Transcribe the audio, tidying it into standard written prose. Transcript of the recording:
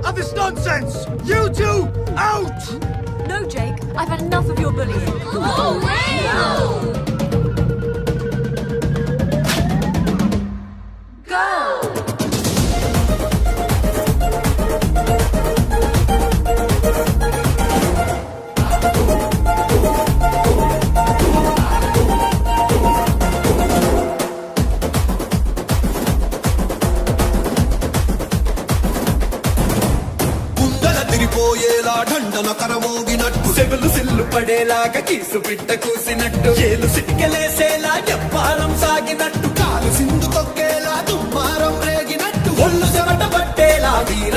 of this nonsense! You two, out! No, Jake, I've had enough of your bullying. పోయేలా ఢండన కరమోగినట్టు సెవులు సిల్లు పడేలాగా keys పిట్ట కూసినట్టు ఏలు సిటికెలేసేలా ఎప్పాలం సాగినట్టు కాలు సింధు తొక్కేలా దుమ్మారం రేగినట్టు ఒళ్ళు చెమట పట్టేలా వీరం